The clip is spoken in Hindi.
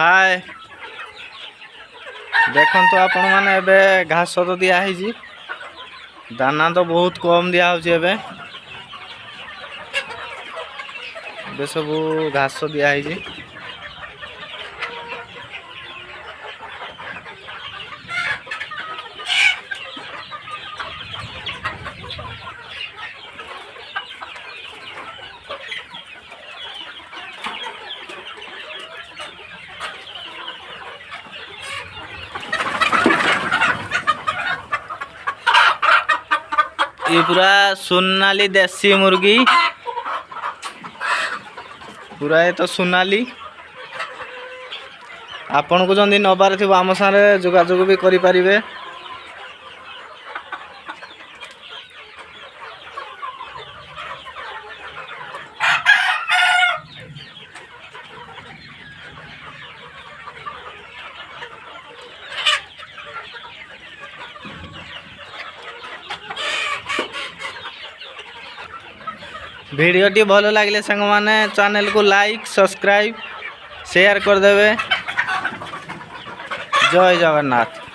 हाय देखो तो आपण मैंने एबे घास तो दिखाई दाना तो बहुत कम दिया सब घास दिखाई ये पूरा सोनाली देसी मुर्गी पूरा ये तो सोनाली आपन को जल्दी नबार थी आम सारे जोगाजोग भी करि परिबे। वीडियोटी भल लगे सांग माने चैनल को लाइक सब्सक्राइब शेयर कर देवे। जय जगन्नाथ।